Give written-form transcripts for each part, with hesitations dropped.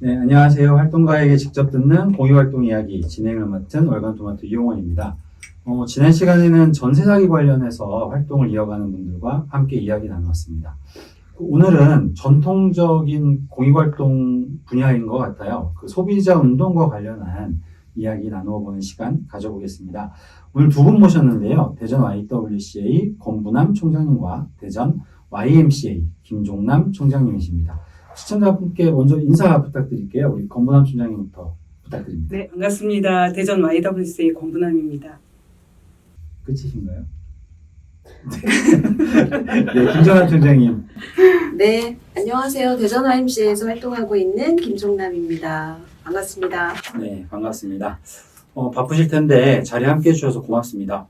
네, 안녕하세요. 활동가에게 직접 듣는 공유활동 이야기 진행을 맡은 월간토마토 이용원입니다. 지난 시간에는 전세 사기 관련해서 활동을 이어가는 분들과 함께 이야기 나누었습니다. 오늘은 전통적인 공익활동 분야인 것 같아요. 그 소비자 운동과 관련한 이야기 나누어 보는 시간 가져보겠습니다. 오늘 두 분 모셨는데요. 대전 YWCA 권부남 총장님과 대전 YMCA 김종남 총장님이십니다. 시청자분께 먼저 인사 부탁드릴게요. 우리 권부남 총장님부터 부탁드립니다. 네, 반갑습니다. 대전 YWCA 권부남입니다. 끝이신가요? 네, 김종남 총장님. 네, 안녕하세요. 대전 YMCA에서 활동하고 있는 김종남입니다. 반갑습니다. 네, 반갑습니다. 바쁘실 텐데 자리에 함께 해주셔서 고맙습니다.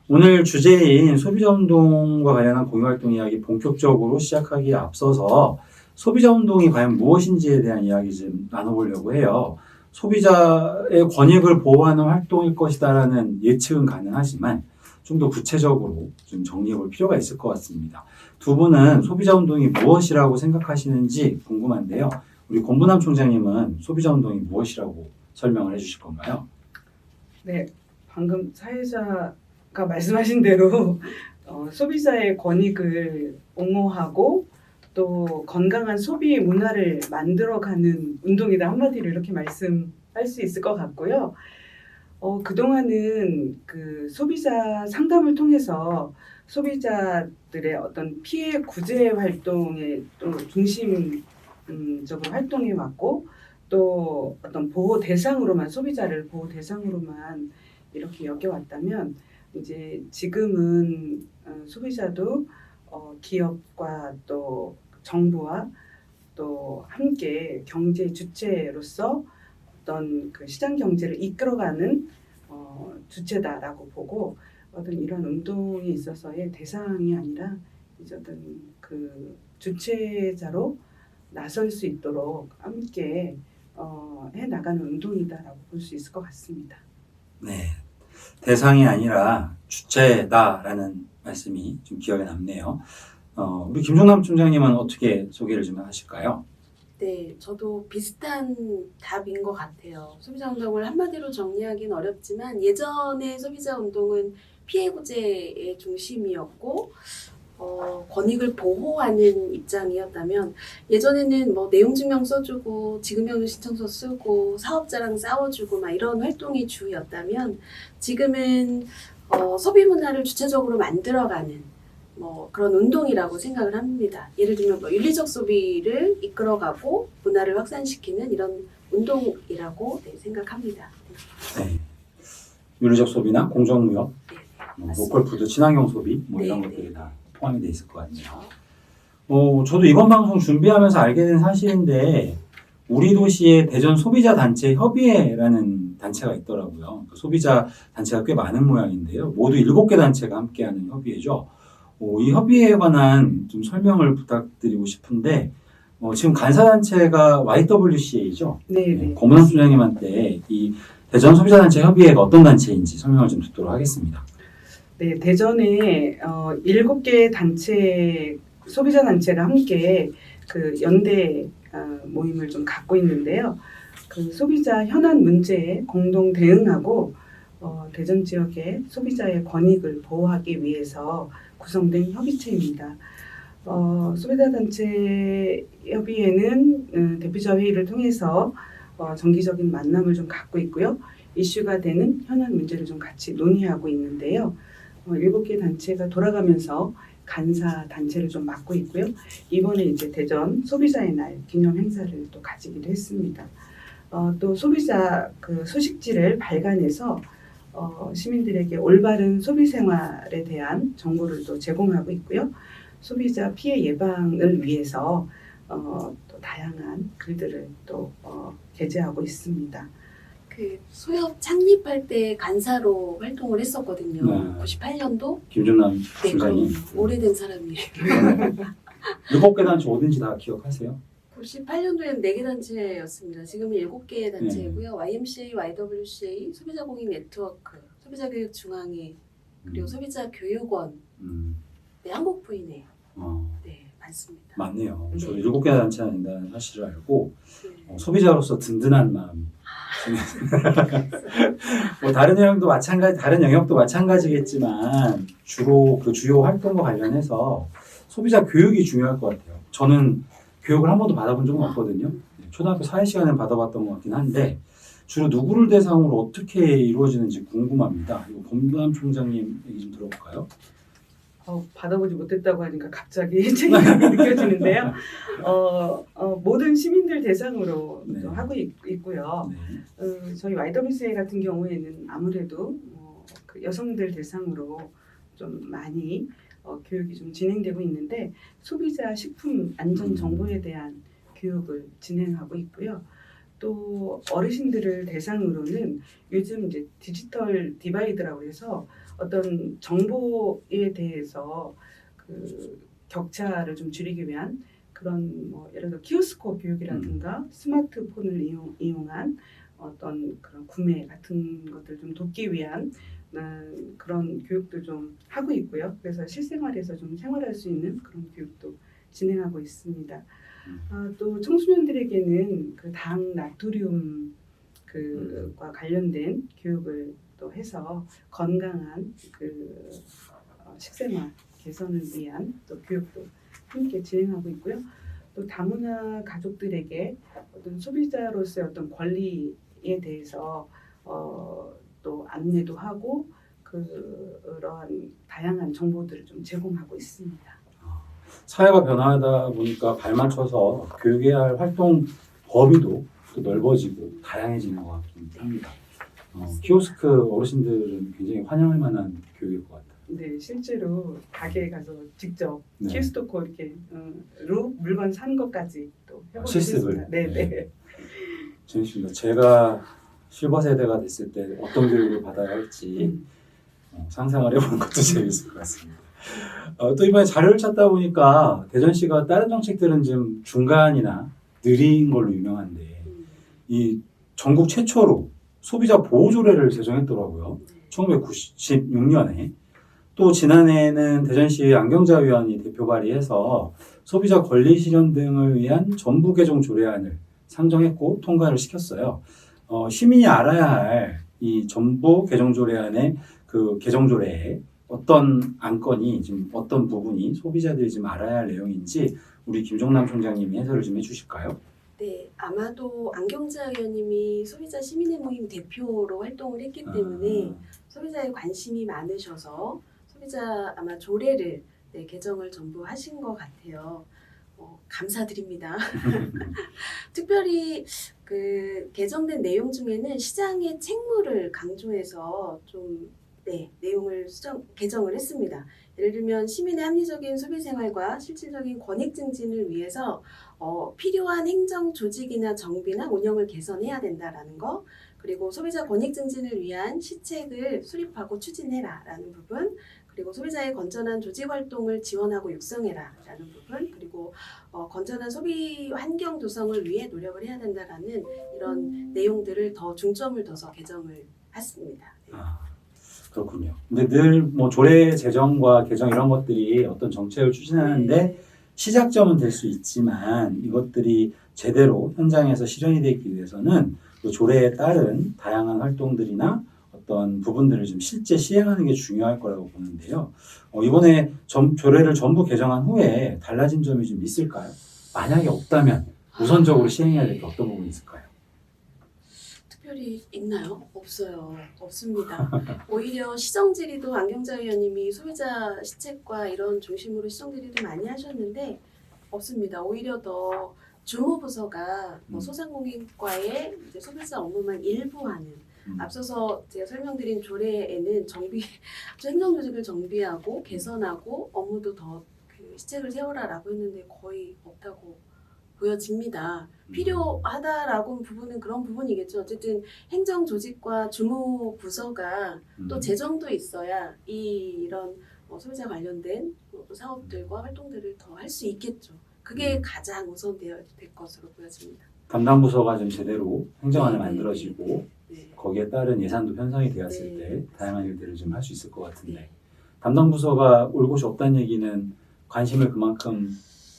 오늘 주제인 소비자운동과 관련한 공유활동 이야기 본격적으로 시작하기에 앞서서 소비자운동이 과연 무엇인지에 대한 이야기 좀 나눠보려고 해요. 소비자의 권익을 보호하는 활동일 것이다라는 예측은 가능하지만 좀 더 구체적으로 좀 정리해 볼 필요가 있을 것 같습니다. 두 분은 소비자운동이 무엇이라고 생각하시는지 궁금한데요. 우리 권부남 총장님은 소비자운동이 무엇이라고 설명을 해주실 건가요? 네, 방금 사회자가 말씀하신 대로 소비자의 권익을 옹호하고 또 건강한 소비 문화를 만들어가는 운동이다 한마디로 이렇게 말씀할 수 있을 것 같고요. 그동안은 그 소비자 상담을 통해서 소비자들의 어떤 피해 구제 활동에 또 중심적으로 활동해 왔고 또 어떤 보호 대상으로만 소비자를 보호 대상으로만 이렇게 여겨왔다면 이제 지금은 소비자도 기업과 또 정부와 또 함께 경제 주체로서 어떤 그 시장 경제를 이끌어가는 주체다라고 보고 어떤 이런 운동에 있어서의 대상이 아니라 이제 어떤 그 주체자로 나설 수 있도록 함께 해 나가는 운동이다라고 볼 수 있을 것 같습니다. 네, 대상이 아니라 주체다라는 말씀이 좀 기억에 남네요. 우리 김종남 총장님은 어떻게 소개를 좀 하실까요? 네, 저도 비슷한 답인 것 같아요. 소비자 운동을 한마디로 정리하기는 어렵지만 예전에 소비자 운동은 피해 구제의 중심이었고 권익을 보호하는 입장이었다면 예전에는 뭐 내용증명 써주고 지급명령 신청서 쓰고 사업자랑 싸워주고 막 이런 활동이 주였다면 지금은 소비 문화를 주체적으로 만들어가는 뭐 그런 운동이라고 생각을 합니다. 예를 들면 뭐 윤리적 소비를 이끌어가고 문화를 확산시키는 이런 운동이라고 생각합니다. 네. 윤리적 소비나 공정무역, 로컬푸드, 친환경 소비 이런 것들이 다 포함이 돼 있을 것 같네요. 저도 이번 방송 준비하면서 알게 된 사실인데 우리 도시에 대전 소비자 단체 협의회라는 단체가 있더라고요. 그 소비자 단체가 꽤 많은 모양인데요. 모두 7개 단체가 함께하는 협의회죠. 이 협의회에 관한 좀 설명을 부탁드리고 싶은데 지금 간사단체가 YWCA죠? 네. 권부남 총장님한테 이 대전 소비자단체 협의회가 어떤 단체인지 설명을 좀 듣도록 하겠습니다. 네, 대전에 7개 단체 소비자 단체가 함께 그 연대 모임을 좀 갖고 있는데요. 그 소비자 현안 문제에 공동 대응하고 대전 지역의 소비자의 권익을 보호하기 위해서 구성된 협의체입니다. 소비자단체 협의회는 대표자 회의를 통해서 정기적인 만남을 좀 갖고 있고요. 이슈가 되는 현안 문제를 좀 같이 논의하고 있는데요. 7개 단체가 돌아가면서 간사 단체를 좀 맡고 있고요. 이번에 이제 대전 소비자의 날 기념 행사를 또 가지기도 했습니다. 또 소비자 그 소식지를 발간해서 시민들에게 올바른 소비 생활에 대한 정보를 또 제공하고 있고요. 소비자 피해 예방을 위해서 또 다양한 글들을 또 게재하고 있습니다. 그 소협 창립할 때 간사로 활동을 했었거든요. 98년도? 김종남 네, 총장님. 오래된 사람이에요. 7개 단체 어딘지 다 기억하세요? 98년도에는 4개 단체였습니다. 지금은 7개 단체고요. YMCA, YWCA, 소비자공익 네트워크, 소비자교육중앙회, 그리고 소비자교육원, 네, 한국부인회. 네, 많습니다. 맞네요. 네. 저 7개 단체가 된다는 사실을 알고 네. 소비자로서 든든한 마음. 뭐 다른 영역도 마찬가지겠지만 주로 그 주요 활동과 관련해서 소비자 교육이 중요할 것 같아요. 저는 교육을 한 번도 받아본 적은 없거든요. 초등학교 사회 시간에 받아봤던 것 같긴 한데 주로 누구를 대상으로 어떻게 이루어지는지 궁금합니다. 이거 범담 총장님 얘기 좀 들어볼까요? 받아보지 못했다고 하니까 갑자기 책임감이 느껴지는데요. 모든 시민들 대상으로 네. 또 하고 있고요. 네. 저희 YWCA 같은 경우에는 아무래도 그 여성들 대상으로 좀 많이 교육이 좀 진행되고 있는데 소비자 식품 안전 정보에 대한 교육을 진행하고 있고요. 또 어르신들을 대상으로는 요즘 이제 디지털 디바이드라고 해서 어떤 정보에 대해서 그 격차를 좀 줄이기 위한 그런 뭐 예를 들어 키오스코 교육이라든가 스마트폰을 이용한 어떤 그런 구매 같은 것들 좀 돕기 위한 그런 교육도 좀 하고 있고요. 그래서 실생활에서 좀 생활할 수 있는 그런 교육도 진행하고 있습니다. 또 청소년들에게는 그 당 나트륨 그과 관련된 교육을 또 해서 건강한 그 식생활 개선을 위한 또 교육도 함께 진행하고 있고요. 또 다문화 가족들에게 어떤 소비자로서의 어떤 권리에 대해서 또 안내도 하고 그러한 다양한 정보들을 좀 제공하고 있습니다. 사회가 변화하다 보니까 발맞춰서 교육해야 할 활동 범위도 또 넓어지고 다양해지는 것 같긴 합니다. 키오스크 어르신들은 굉장히 환영할 만한 교육일 것 같아요. 네, 실제로 가게에 가서 직접 네. 키오스코 이렇게 물건 사는 것까지 또 해보게 실습을. 됐습니다. 네. 재밌습니다. 제가 실버 세대가 됐을 때 어떤 교육을 받아야 할지 상상을 해보는 것도 재밌을 것 같습니다. 또 이번에 자료를 찾다 보니까 대전시가 다른 정책들은 좀 중간이나 느린 걸로 유명한데 이 전국 최초로 소비자 보호조례를 제정했더라고요. 1996년에. 또 지난해에는 대전시 안경자위원이 대표 발의해서 소비자 권리 실현 등을 위한 전부 개정 조례안을 상정했고 통과를 시켰어요. 시민이 알아야 할 이 전부 개정 조례안의 그 개정 조례에 어떤 안건이 지금 어떤 부분이 소비자들이 지금 알아야 할 내용인지 우리 김종남 총장님이 해설을 좀 해주실까요? 네, 아마도 안경자 의원님이 소비자 시민의 모임 대표로 활동을 했기 때문에 소비자의 관심이 많으셔서 소비자 아마 조례를 개정을 전부 하신 것 같아요. 감사드립니다. 특별히 그 개정된 내용 중에는 시장의 책무를 강조해서 좀 내용을 개정을 했습니다. 예를 들면 시민의 합리적인 소비 생활과 실질적인 권익 증진을 위해서 필요한 행정 조직이나 정비나 운영을 개선해야 된다라는 거, 그리고 소비자 권익 증진을 위한 시책을 수립하고 추진해라라는 부분, 그리고 소비자의 건전한 조직 활동을 지원하고 육성해라라는 부분, 그리고 건전한 소비 환경 조성을 위해 노력을 해야 된다라는 이런 내용들을 더 중점을 둬서 개정을 했습니다. 그렇군요. 근데 늘 뭐 조례 제정과 개정 이런 것들이 어떤 정책을 추진하는데 시작점은 될 수 있지만 이것들이 제대로 현장에서 실현이 되기 위해서는 그 조례에 따른 다양한 활동들이나 어떤 부분들을 좀 실제 시행하는 게 중요할 거라고 보는데요. 이번에 조례를 전부 개정한 후에 달라진 점이 좀 있을까요? 만약에 없다면 우선적으로 시행해야 될 게 어떤 부분이 있을까요? 특별히 있나요? 없어요. 없습니다. 오히려 시정질의도 안경자 의원님이 소비자 시책과 이런 중심으로 시정질의를 많이 하셨는데 없습니다. 오히려 더 주무부서가 소상공인과의 이제 소비자 업무만 일부 하는 앞서서 제가 설명드린 조례에는 행정조직을 정비하고 개선하고 업무도 더 그 시책을 세워라라고 했는데 거의 없다고 보여집니다. 필요하다라고 부분은 그런 부분이겠죠. 어쨌든 행정조직과 주무부서가 또 재정도 있어야 이런 소비자 관련된 사업들과 활동들을 더 할 수 있겠죠. 그게 가장 우선되어야 될 것으로 보여집니다. 담당 부서가 좀 제대로 행정안을 만들어지고 네. 거기에 따른 예산도 편성이 되었을 때 다양한 일들을 좀 할 수 있을 것 같은데 네. 담당 부서가 올 곳이 없다는 얘기는 관심을 그만큼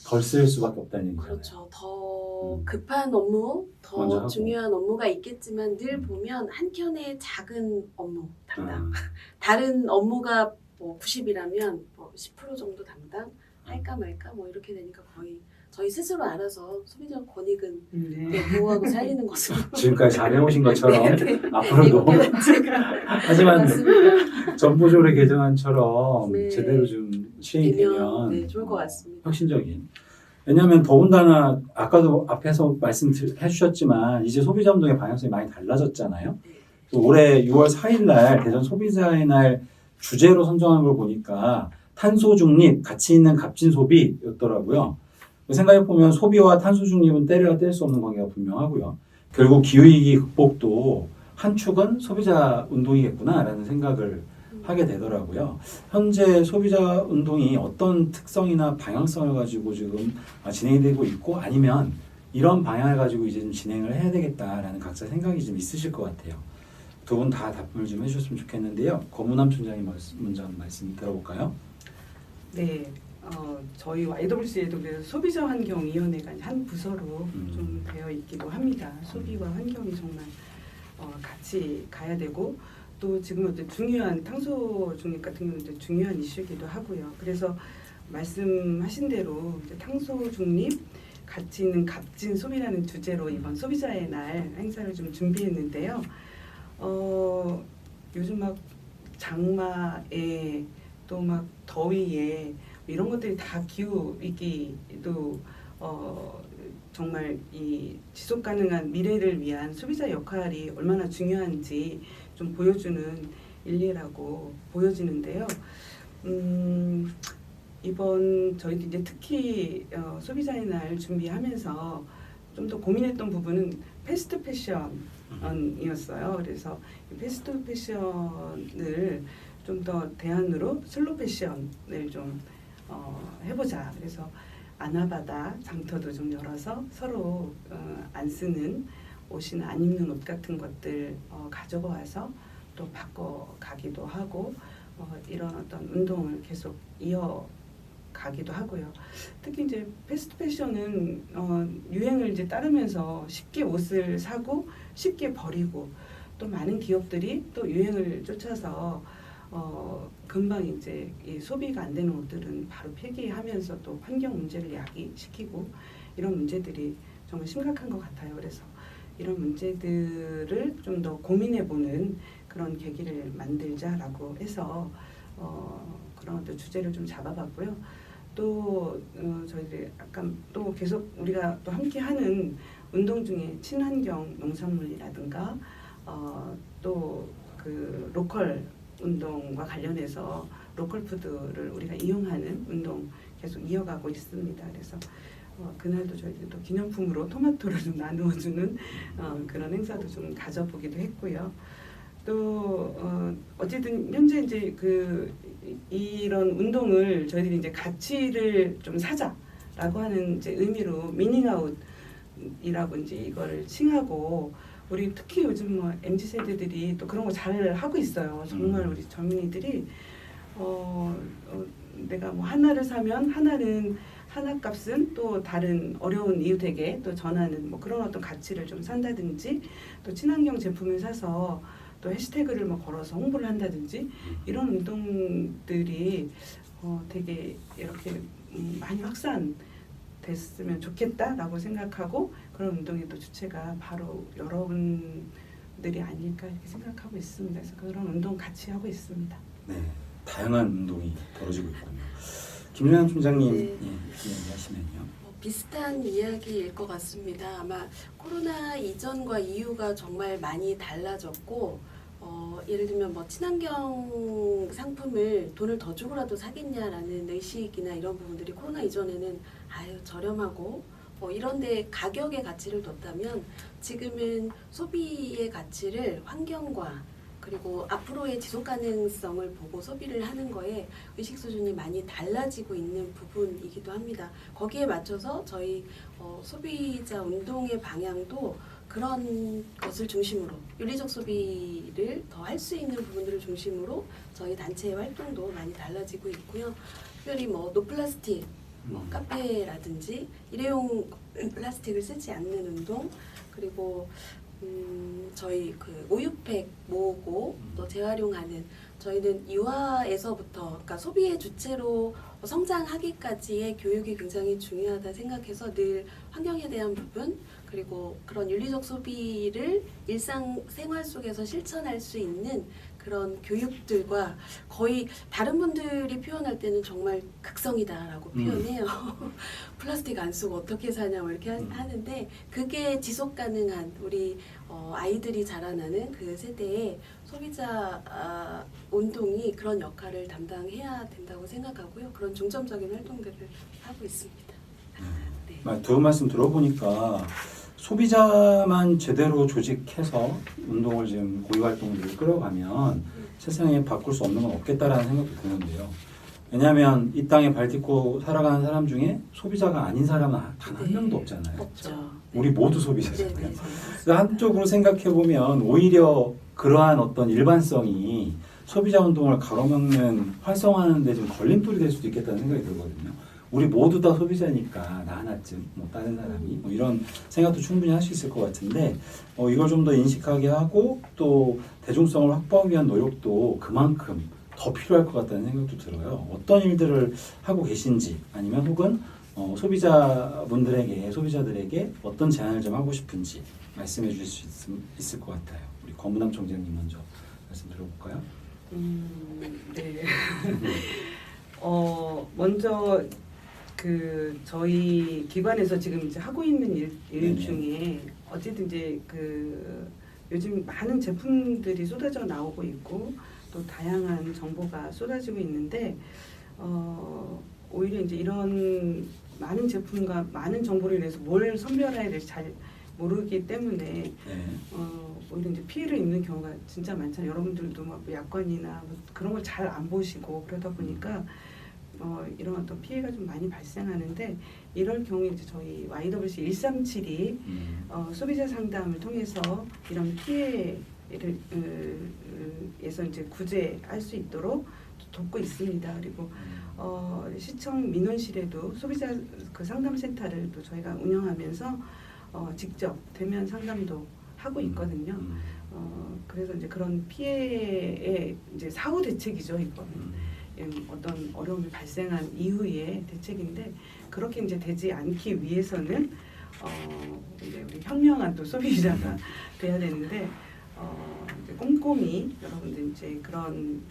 덜 쓸 수밖에 없다는 얘기잖아요. 그렇죠. 더 더 급한 업무, 먼저 더 하고. 중요한 업무가 있겠지만 늘 보면 한켠에 작은 업무 담당. 음. 다른 업무가 뭐 90이라면 뭐 10% 정도 담당 할까 말까 뭐 이렇게 되니까 거의 저희 스스로 알아서 소비자 권익은 네. 보호하고 살리는 것으로. 지금까지 잘해오신 것처럼 네. 앞으로도 일곱 개 단체가 하지만 맞습니다. 전보조례 개정안처럼 네. 제대로 좀 시행이 되면 네, 좋을 것 같습니다. 혁신적인. 왜냐하면 더군다나 아까도 앞에서 말씀해 주셨지만 이제 소비자 운동의 방향성이 많이 달라졌잖아요. 네. 또 올해 6월 4일 날 대전 소비자의 날 주제로 선정한 걸 보니까 탄소 중립, 가치 있는 값진 소비였더라고요. 생각해 보면 소비와 탄소 중립은 떼려야 뗄 수 없는 관계가 분명하고요. 결국 기후위기 극복도 한 축은 소비자 운동이겠구나라는 생각을 하게 되더라고요. 현재 소비자 운동이 어떤 특성이나 방향성을 가지고 지금 진행이 되고 있고 아니면 이런 방향을 가지고 이제 좀 진행을 해야 되겠다라는 각자 생각이 좀 있으실 것 같아요. 두 분 다 답변을 좀 해주셨으면 좋겠는데요. 검은함 총장님 먼저 말씀 들어볼까요? 네. 저희 YWC에도 그래서 소비자환경위원회가 한 부서로 좀 되어 있기도 합니다. 소비와 환경이 정말 같이 가야 되고 또 지금 이제 중요한 탄소 중립 같은 경우는 이제 중요한 이슈이기도 하고요. 그래서 말씀하신 대로 이제 탄소 중립, 가치 있는 값진 소비라는 주제로 이번 소비자의 날 행사를 좀 준비했는데요. 요즘 막 장마에 또 막 더위에 이런 것들이 다 기후 위기도 정말 이 지속 가능한 미래를 위한 소비자 역할이 얼마나 중요한지 좀 보여주는 일례라고 보여지는데요. 이번 저희도 이제 특히 소비자의 날 준비하면서 좀 더 고민했던 부분은 패스트 패션이었어요. 그래서 이 패스트 패션을 좀 더 대안으로 슬로 패션을 좀 해보자. 그래서 아나바다 장터도 좀 열어서 서로 안 쓰는 옷이나 안 입는 옷 같은 것들 가져가 와서 또 바꿔가기도 하고 이런 어떤 운동을 계속 이어가기도 하고요. 특히 이제 패스트 패션은 유행을 이제 따르면서 쉽게 옷을 사고 쉽게 버리고 또 많은 기업들이 또 유행을 쫓아서 금방 이제 이 소비가 안 되는 옷들은 바로 폐기하면서 또 환경 문제를 야기시키고 이런 문제들이 정말 심각한 것 같아요. 그래서 이런 문제들을 좀 더 고민해보는 그런 계기를 만들자라고 해서 그런 어떤 주제를 좀 잡아봤고요. 또 저희들이 약간 또 계속 우리가 또 함께하는 운동 중에 친환경 농산물이라든가 또 그 로컬 운동과 관련해서 로컬 푸드를 우리가 이용하는 운동 계속 이어가고 있습니다. 그래서 그날도 저희들이 또 기념품으로 토마토를 좀 나누어주는 그런 행사도 좀 가져보기도 했고요. 또 어쨌든 현재 이제 이런 운동을 저희들이 이제 가치를 좀 사자라고 하는 이제 의미로 미닝아웃이라고 이제 이거를 칭하고 우리 특히 요즘 뭐 MZ 세대들이 또 그런 거 잘 하고 있어요. 정말 우리 젊은이들이 내가 뭐 하나를 사면 하나는 하나 값은 또 다른 어려운 이웃에게 또 전하는 뭐 그런 어떤 가치를 좀 산다든지 또 친환경 제품을 사서 또 해시태그를 뭐 걸어서 홍보를 한다든지 이런 운동들이 되게 이렇게 많이 확산됐으면 좋겠다라고 생각하고 그런 운동의 또 주체가 바로 여러분들이 아닐까 이렇게 생각하고 있습니다. 그래서 그런 운동 같이 하고 있습니다. 네, 다양한 운동이 벌어지고 있군요. 김준환 총장님 네. 이야기하시면요. 비슷한 이야기일 것 같습니다. 아마 코로나 이전과 이후가 정말 많이 달라졌고 예를 들면 뭐 친환경 상품을 돈을 더 주고라도 사겠냐라는 의식이나 이런 부분들이 코로나 이전에는 저렴하고 이런데 가격의 가치를 뒀다면 지금은 소비의 가치를 환경과 그리고 앞으로의 지속 가능성을 보고 소비를 하는 거에 의식 수준이 많이 달라지고 있는 부분이기도 합니다. 거기에 맞춰서 저희 소비자 운동의 방향도 그런 것을 중심으로 윤리적 소비를 더 할 수 있는 부분들을 중심으로 저희 단체의 활동도 많이 달라지고 있고요. 특별히 뭐 노플라스틱 카페라든지 일회용 플라스틱을 쓰지 않는 운동, 그리고 저희 그 우유팩 모으고 또 재활용하는, 저희는 유아에서부터, 그러니까 소비의 주체로 성장하기까지의 교육이 굉장히 중요하다 생각해서 늘 환경에 대한 부분, 그리고 그런 윤리적 소비를 일상생활 속에서 실천할 수 있는 그런 교육들과, 거의 다른 분들이 표현할 때는 정말 극성이다라고 표현해요. 플라스틱 안 쓰고 어떻게 사냐 뭐 이렇게 하는데, 그게 지속 가능한 우리 아이들이 자라나는 그 세대의 소비자 운동이 그런 역할을 담당해야 된다고 생각하고요. 그런 중점적인 활동들을 하고 있습니다. 네. 두 말씀 들어보니까 소비자만 제대로 조직해서 운동을 지금 고유활동들을 끌어가면 세상에 바꿀 수 없는 건 없겠다라는 생각도 드는데요. 왜냐하면 이 땅에 발 딛고 살아가는 사람 중에 소비자가 아닌 사람은 단 한 명도 없잖아요. 없죠. 우리 모두 소비자잖아요. 네. 그래서 한쪽으로 생각해 보면 오히려 그러한 어떤 일반성이 소비자 운동을 가로막는 활성화하는 데 좀 걸림돌이 될 수도 있겠다는 생각이 들거든요. 우리 모두 다 소비자니까 나 하나쯤, 뭐 다른 사람이 뭐 이런 생각도 충분히 할 수 있을 것 같은데, 이걸 좀 더 인식하게 하고 또 대중성을 확보하기 위한 노력도 그만큼 더 필요할 것 같다는 생각도 들어요. 어떤 일들을 하고 계신지, 아니면 혹은 소비자들에게 어떤 제안을 좀 하고 싶은지 말씀해 주실 수 있을 것 같아요. 우리 권문남 총장님 먼저 말씀 들어볼까요? 네. 먼저 저희 기관에서 지금 이제 하고 있는 일 네네. 중에 어쨌든 이제 요즘 많은 제품들이 쏟아져 나오고 있고 또 다양한 정보가 쏟아지고 있는데, 오히려 이제 이런 많은 제품과 많은 정보를 인해서 뭘 선별해야 될지 잘 모르기 때문에 네. 오히려 이제 피해를 입는 경우가 진짜 많잖아요. 여러분들도 막 약관이나 뭐 그런 걸 잘 안 보시고 그러다 보니까 이런 어떤 피해가 좀 많이 발생하는데, 이럴 경우에 이제 저희 YWC 1372 소비자 상담을 통해서 이런 피해를 에서 이제 구제할 수 있도록 돕고 있습니다. 그리고 시청 민원실에도 소비자 그 상담센터를 또 저희가 운영하면서 직접 대면 상담도 하고 있거든요. 그래서 이제 그런 피해의 이제 사후 대책이죠, 이거는. 어떤 어려움이 발생한 이후의 대책인데, 그렇게 이제 되지 않기 위해서는 이제 우리 현명한 또 소비자가 돼야 되는데, 이제 꼼꼼히 여러분들 이제 그런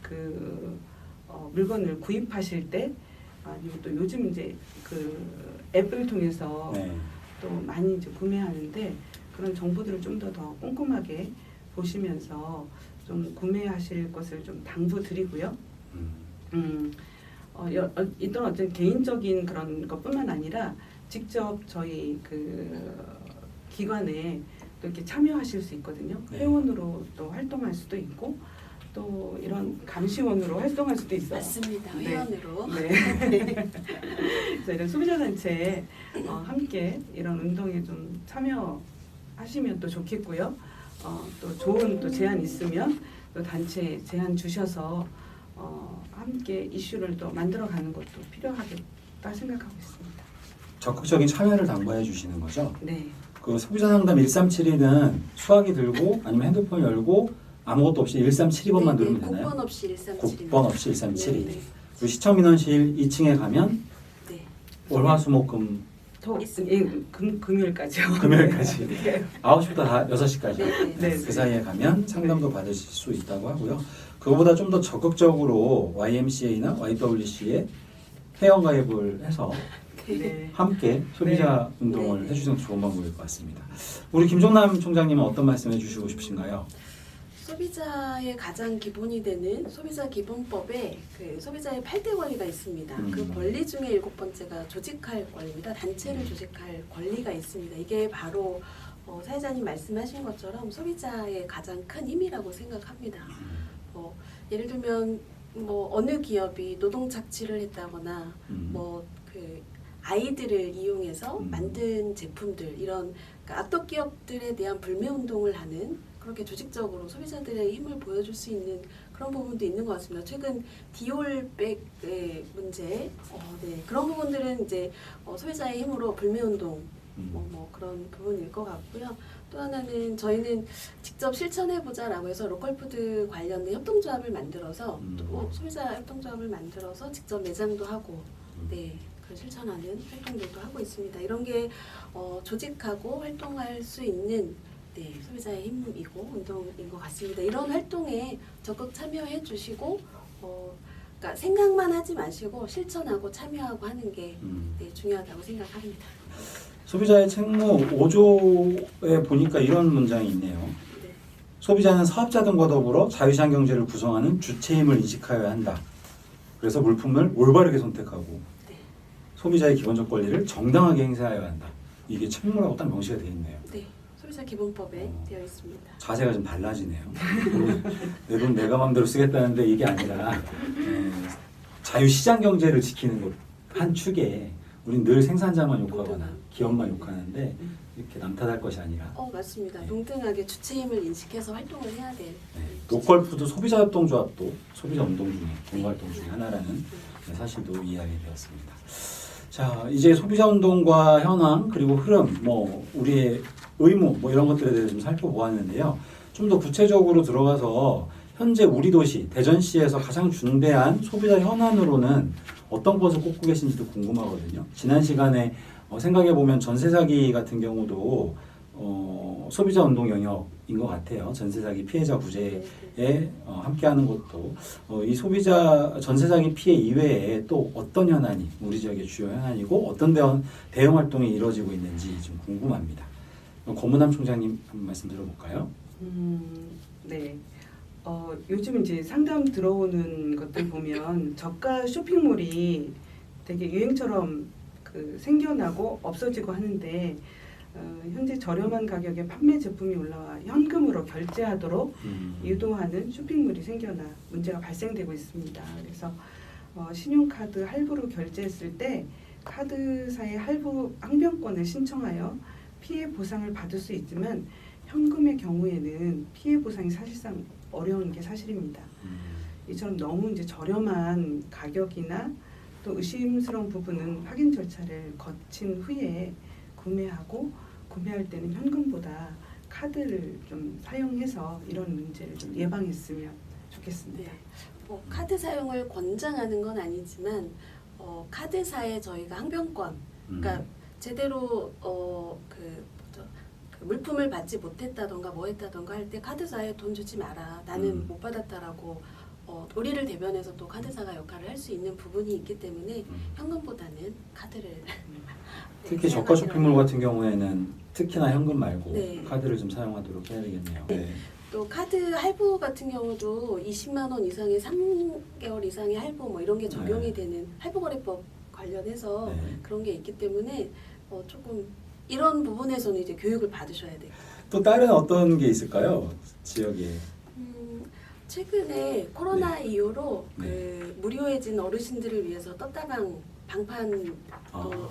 물건을 구입하실 때, 아니면 또 요즘 이제 앱을 통해서 네. 또 많이 이제 구매하는데, 그런 정보들을 좀 더 꼼꼼하게 보시면서 좀 구매하실 것을 좀 당부드리고요. 이런 어떤 개인적인 그런 것뿐만 아니라 직접 저희 기관에 또 이렇게 참여하실 수 있거든요. 네. 회원으로 또 활동할 수도 있고, 또 이런 감시원으로 활동할 수도 있어요. 맞습니다. 네. 회원으로. 네. 그래서 이런 소비자 단체에 함께 이런 운동에 좀 참여하시면 또 좋겠고요. 또 좋은 또 제안 있으면 또 단체 제안 주셔서 함께 이슈를 또 만들어가는 것도 필요하겠다 생각하고 있습니다. 적극적인 참여를 당부해 주시는 거죠? 네. 그 소비자 상담 1372는 수화기 들고 아니면 핸드폰 열고 아무것도 없이 1372번만 누르면 되나요? 국번 없이 1372. 국번 없이 1372. 네. 그리고 시청 민원실 2층에 가면 네. 월화수목금 더 있습니다. 금요일까지요. 금요일까지 네. 9시부터 6시까지 네. 그 사이에 가면 상담도 받으실 수 있다고 하고요. 그거보다 좀 더 적극적으로 YMCA나 YWC에 회원가입을 해서 네. 함께 소비자 네. 운동을 네. 해주시는 것도 좋은 방법일 것 같습니다. 우리 김종남 총장님은 어떤 말씀 해주시고 싶으신가요? 소비자의 가장 기본이 되는 소비자 기본법에 소비자의 8대 권리가 있습니다. 그 권리 중에 7번째가 조직할 권리입니다. 단체를 조직할 권리가 있습니다. 이게 바로 사회자님 말씀하신 것처럼 소비자의 가장 큰 힘이라고 생각합니다. 예를 들면 어느 기업이 노동 착취를 했다거나 아이들을 이용해서 만든 제품들, 이런 그러니까 악덕 기업들에 대한 불매 운동을 하는 그렇게 조직적으로 소비자들의 힘을 보여줄 수 있는 그런 부분도 있는 것 같습니다. 최근 디올백의 문제, 네, 그런 부분들은 이제 소비자의 힘으로 불매운동 뭐 그런 부분일 것 같고요. 또 하나는 저희는 직접 실천해보자라고 해서 로컬푸드 관련된 협동조합을 만들어서 또 소비자 협동조합을 만들어서 직접 매장도 하고 네, 그 실천하는 활동들도 하고 있습니다. 이런 게 조직하고 활동할 수 있는 네, 소비자의 힘이고 운동인 것 같습니다. 이런 활동에 적극 참여해 주시고 그러니까 생각만 하지 마시고 실천하고 참여하고 하는 게 네, 중요하다고 생각합니다. 소비자의 책무 5조에 보니까 이런 문장이 있네요. 네. 소비자는 사업자 등과 더불어 자유시장 경제를 구성하는 주체임을 인식하여야 한다. 그래서 물품을 올바르게 선택하고 네. 소비자의 기본적 권리를 정당하게 행사하여야 한다. 이게 책무라고 딱 명시가 되어 있네요. 네, 소비자 기본법에 되어 있습니다. 자세가 좀 달라지네요. 내 돈 내가 마음대로 쓰겠다는데 이게 아니라 자유시장 경제를 지키는 것 한 축에 우린 늘 생산자만 욕하거나 기업만 욕하는데 이렇게 남탓할 것이 아니라 맞습니다. 네. 동등하게 주체임을 인식해서 활동을 해야 될. 네, 로컬푸드 소비자협동조합도 소비자운동 중에 공동활동 중에 하나라는 사실도 이야기 되었습니다. 자, 이제 소비자운동과 현황 그리고 흐름, 뭐 우리의 의무 뭐 이런 것들에 대해서 좀 살펴보았는데요. 좀 더 구체적으로 들어가서 현재 우리 도시 대전시에서 가장 중대한 소비자 현안으로는 어떤 것을 꼽고 계신지도 궁금하거든요. 지난 시간에 생각해보면 전세 사기 같은 경우도 소비자 운동 영역인 것 같아요. 전세 사기 피해자 구제에 함께하는 것도 이 소비자 전세 사기 피해 이외에 또 어떤 현안이 우리 지역의 주요 현안이고 어떤 대응 활동이 이루어지고 있는지 좀 궁금합니다. 권문남 총장님 한 말씀 들어볼까요? 네. 요즘 이제 상담 들어오는 것들 보면 저가 쇼핑몰이 되게 유행처럼 생겨나고 없어지고 하는데 현재 저렴한 가격에 판매 제품이 올라와 현금으로 결제하도록 유도하는 쇼핑몰이 생겨나 문제가 발생되고 있습니다. 그래서 신용카드 할부로 결제했을 때 카드사의 할부 항변권을 신청하여 피해 보상을 받을 수 있지만 현금의 경우에는 피해 보상이 사실상 어려운 게 사실입니다. 이처럼 너무 이제 저렴한 가격이나 또 의심스러운 부분은 확인 절차를 거친 후에 구매하고 구매할 때는 현금보다 카드를 좀 사용해서 이런 문제를 좀 예방했으면 좋겠습니다. 네. 카드 사용을 권장하는 건 아니지만 카드사에 저희가 항변권, 그러니까 제대로 그 물품을 받지 못했다던가 뭐 했다던가 할 때 카드사에 돈 주지 마라. 나는 못 받았다라고 우리를 대변해서 또 카드사가 역할을 할 수 있는 부분이 있기 때문에 현금보다는 카드를 특히 저가 쇼핑몰 같은 경우에는 특히나 현금 말고 네. 카드를 좀 사용하도록 해야 되겠네요. 네. 또 카드 할부 같은 경우도 20만 원 이상의 3개월 이상의 할부 뭐 이런 게 적용이 되는 할부거래법 관련해서 네. 그런 게 있기 때문에 조금 이런 부분에서는 이제 교육을 받으셔야 돼요. 또 다른 어떤 게 있을까요? 지역에. 최근에 코로나 이후로 네. 그 무료해진 어르신들을 위해서 떴다방 방판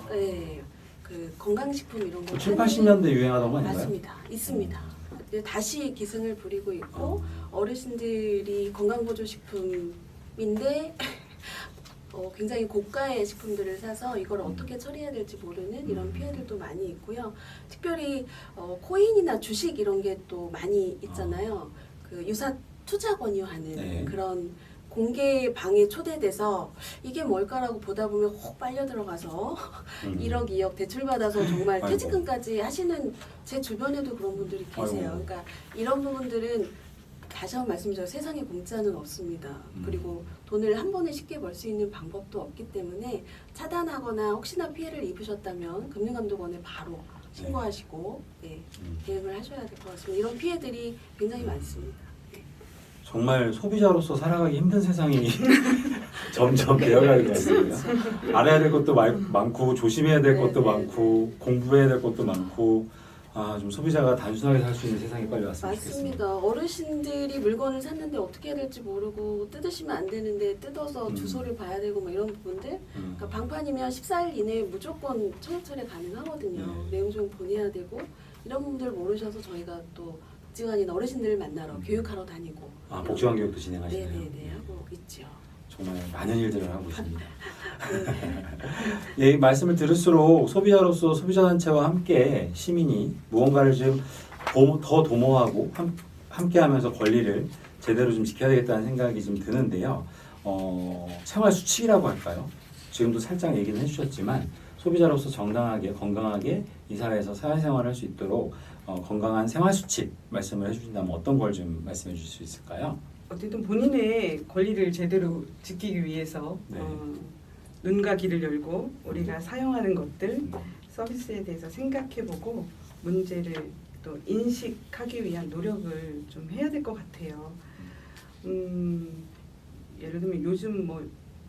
네, 그 건강식품 이런 거 7, 80년대 유행하던 거 아닌가요? 맞습니다. 있습니다. 이제 다시 기승을 부리고 있고 어르신들이 건강보조식품인데 굉장히 고가의 식품들을 사서 이걸 어떻게 처리해야 될지 모르는 이런 피해들도 많이 있고요. 특별히 코인이나 주식 이런 게 또 많이 있잖아요. 그 유사 투자 권유하는 네. 그런 공개 방에 초대돼서 이게 뭘까라고 보다 보면 혹 빨려 들어가서 1억, 2억 대출 받아서 정말 아이고. 퇴직금까지 하시는 제 주변에도 그런 분들이 계세요. 아이고. 그러니까 이런 부분들은 다시 한번 말씀드려 세상에 공짜는 없습니다. 그리고 돈을 한 번에 쉽게 벌 수 있는 방법도 없기 때문에 차단하거나 혹시나 피해를 입으셨다면 금융감독원에 바로 신고하시고 네, 대응을 하셔야 될 것 같습니다. 이런 피해들이 굉장히 많습니다. 정말 소비자로서 살아가기 힘든 세상이 점점 되어가는 것 같습니다. 알아야 될 것도 많고 조심해야 될 것도 네, 많고 공부해야 될 것도 많고 좀 소비자가 단순하게 살 수 있는 세상이 빨리 왔으면 좋겠습니다. 맞습니다. 어르신들이 물건을 샀는데 어떻게 해야 될지 모르고 뜯으시면 안 되는데 뜯어서 주소를 봐야 되고 뭐 이런 부분들 그러니까 방판이면 14일 이내에 무조건 청약 철회 가능하거든요. 네. 내용 좀 보내야 되고 이런 부분들 모르셔서 저희가 또 복지관이나 어르신들을 만나러 교육하러 다니고 복지관 교육도 진행하시나요? 네네네 하고 있죠. 정말 많은 일들을 하고 있습니다. 예, 말씀을 들을수록 소비자로서 소비자단체와 함께 시민이 무언가를 좀 더 도모하고 함께하면서 권리를 제대로 좀 지켜야 되겠다는 생각이 좀 드는데요. 생활 수칙이라고 할까요? 지금도 살짝 얘기는 해주셨지만 소비자로서 정당하게 건강하게 이 사회에서 사회생활을 할 수 있도록 건강한 생활 수칙 말씀을 해주신다면 어떤 걸 좀 말씀해 주실 수 있을까요? 어쨌든 본인의 권리를 제대로 지키기 위해서 네. 눈과 귀를 열고 우리가 사용하는 것들 서비스에 대해서 생각해보고 문제를 또 인식하기 위한 노력을 좀 해야 될 것 같아요. 예를 들면 요즘 뭐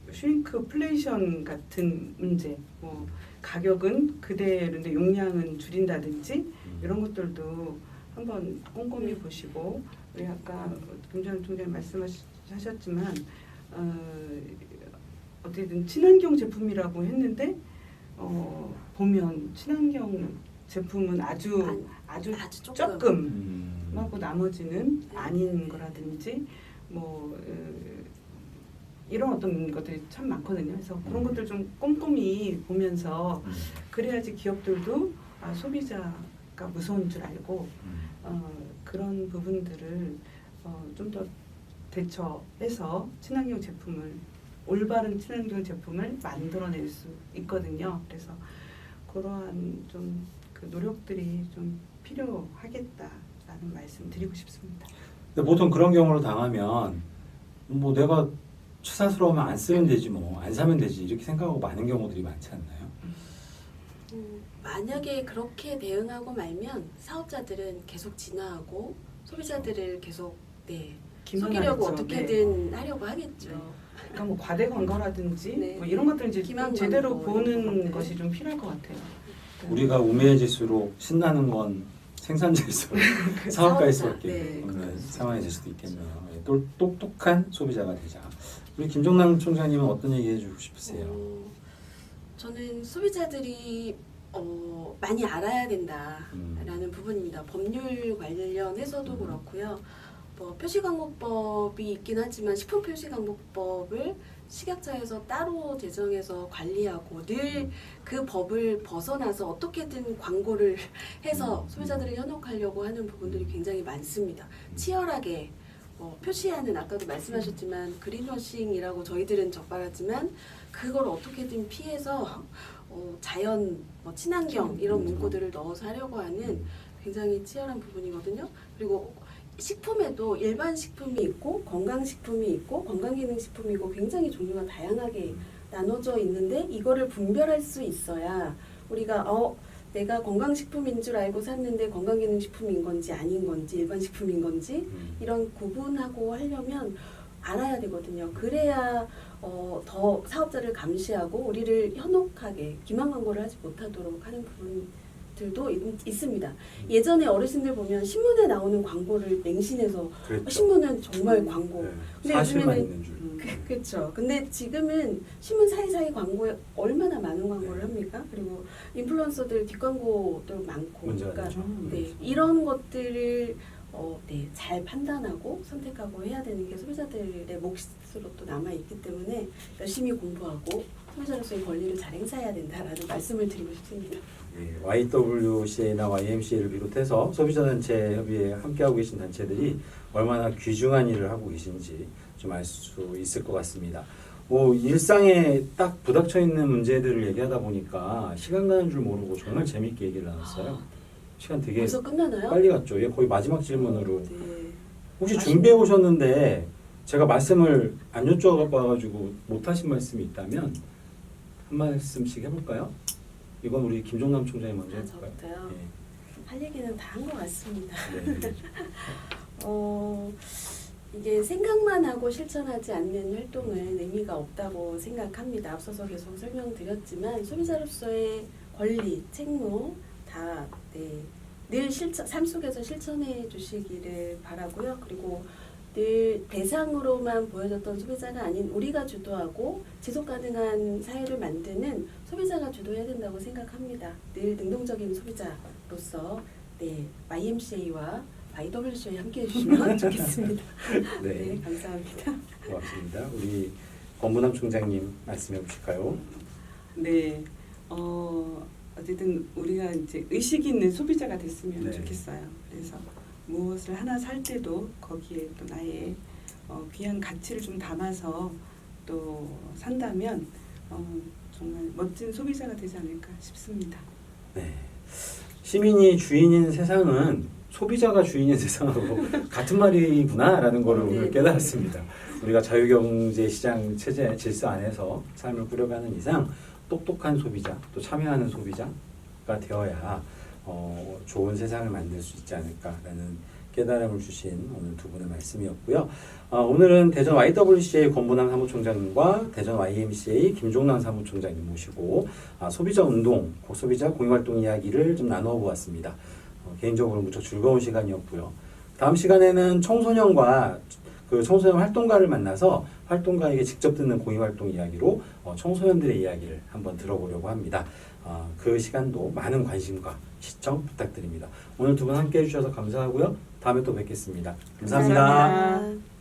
슈링크플레이션 같은 문제, 뭐 가격은 그대로인데 용량은 줄인다든지 이런 것들도 한번 꼼꼼히 보시고 우리 아까 김정은 총장님 말씀하셨지만 어쨌든 친환경 제품이라고 했는데 보면 친환경 제품은 아주 조금 하고 나머지는 아닌 거라든지 뭐 이런 어떤 것들이 참 많거든요. 그래서 그런 것들 좀 꼼꼼히 보면서 그래야지 기업들도 소비자가 무서운 줄 알고 그런 부분들을 좀 더 대처해서 친환경 제품을 올바른 친환경 제품을 만들어낼 수 있거든요. 그래서 그러한 좀 그 노력들이 좀 필요하겠다라는 말씀 드리고 싶습니다. 근데 보통 그런 경우로 당하면 뭐 내가 추사스러우면 안 쓰면 되지 뭐 안 사면 되지 이렇게 생각하고 많은 경우들이 많지 않나요? 만약에 그렇게 대응하고 말면 사업자들은 계속 진화하고 소비자들을 계속 속이려고 어떻게든 하려고 하겠죠. 그러니까 뭐 과대 광고라든지 네. 뭐 이런 것들을 이제 기만 제대로 광고 보는 네. 것이 좀 필요할 것 같아요. 우리가 우매해질수록 신나는 건 생산자일수록 사업가일수밖에 네, 없는 상황이 될 수도 있겠네요. 똑똑한 소비자가 되자. 우리 김종남 총장님은 어떤 얘기 해주고 싶으세요? 저는 소비자들이 많이 알아야 된다라는 부분입니다. 법률 관련해서도 그렇고요. 뭐 표시광고법이 있긴 하지만 식품 표시광고법을 식약처에서 따로 제정해서 관리하고 늘 그 법을 벗어나서 어떻게든 광고를 해서 소비자들을 현혹하려고 하는 부분들이 굉장히 많습니다. 치열하게 표시하는 아까도 말씀하셨지만 그린워싱이라고 저희들은 적발하지만 그걸 어떻게든 피해서 자연, 친환경 이런 문구들을 넣어서 하려고 하는 굉장히 치열한 부분이거든요. 그리고 식품에도 일반 식품이 있고 건강식품이 있고 건강기능식품이 있고 굉장히 종류가 다양하게 나눠져 있는데 이거를 분별할 수 있어야 우리가 내가 건강식품인 줄 알고 샀는데 건강기능식품인 건지 아닌 건지 일반 식품인 건지 이런 구분하고 하려면 알아야 되거든요. 그래야 더 사업자를 감시하고 우리를 현혹하게 기만 광고를 하지 못하도록 하는 부분들도 있습니다. 예전에 어르신들 보면 신문에 나오는 광고를 맹신해서 그랬죠. 신문은 정말 광고. 네. 근데 사실만 요즘에는 있는 줄. 그렇죠. 근데 지금은 신문 사이사이 광고에 얼마나 많은 광고를 합니까? 그리고 인플루언서들 뒷광고도 많고. 문제가 그러니까 되죠. 이런 것들을 잘 판단하고 선택하고 해야 되는 게 소비자들의 몫으로 또 남아 있기 때문에 열심히 공부하고 소비자로서의 권리를 잘 행사해야 된다라는 말씀을 드리고 싶습니다. YWCA나 YMCA를 비롯해서 소비자단체 협의회에 함께하고 계신 단체들이 얼마나 귀중한 일을 하고 계신지 좀 알 수 있을 것 같습니다. 일상에 딱 부닥쳐 있는 문제들을 얘기하다 보니까 시간 가는 줄 모르고 정말 재밌게 얘기를 나눴어요. 시간 되게 벌써 끝나나요? 빨리 갔죠. 거의 마지막 질문으로. 네. 혹시 준비해 오셨는데 제가 말씀을 안 여쭤봐가지고 못하신 말씀이 있다면 한 말씀씩 해볼까요? 이건 우리 김종남 총장이 먼저 해볼까요? 저부터요? 할 얘기는 다 한 것 같습니다. 네. 이게 생각만 하고 실천하지 않는 활동은 의미가 없다고 생각합니다. 앞서서 계속 설명드렸지만 소비자로서의 권리, 책무 다 늘 삶 속에서 실천해 주시기를 바라고요. 그리고 늘 대상으로만 보여졌던 소비자가 아닌 우리가 주도하고 지속 가능한 사회를 만드는 소비자가 주도해야 된다고 생각합니다. 늘 능동적인 소비자로서 YMCA와 IWC에 함께 해주시면 좋겠습니다. 네, 네, 감사합니다. 고맙습니다. 우리 권문남 총장님 말씀해 보실까요? 네, 어쨌든 우리가 이제 의식 있는 소비자가 됐으면 네. 좋겠어요. 그래서 무엇을 하나 살 때도 거기에 또 나의 귀한 가치를 좀 담아서 또 산다면 정말 멋진 소비자가 되지 않을까 싶습니다. 네. 시민이 주인인 세상은 소비자가 주인인 세상하고 같은 말이구나라는 것을 오늘 네. 깨달았습니다. 우리가 자유경제 시장 체제 질서 안에서 삶을 꾸려가는 이상 똑똑한 소비자, 또 참여하는 소비자가 되어야 좋은 세상을 만들 수 있지 않을까라는 깨달음을 주신 오늘 두 분의 말씀이었고요. 오늘은 대전 YWCA 권문남 사무총장님과 대전 YMCA 김종남 사무총장님 모시고 소비자 운동, 소비자 공유활동 이야기를 좀 나누어 보았습니다. 개인적으로 무척 즐거운 시간이었고요. 다음 시간에는 청소년과 그 청소년 활동가를 만나서 활동가에게 직접 듣는 공유활동 이야기로 청소년들의 이야기를 한번 들어보려고 합니다. 그 시간도 많은 관심과 시청 부탁드립니다. 오늘 두 분 함께 해주셔서 감사하고요. 다음에 또 뵙겠습니다. 감사합니다. 감사합니다.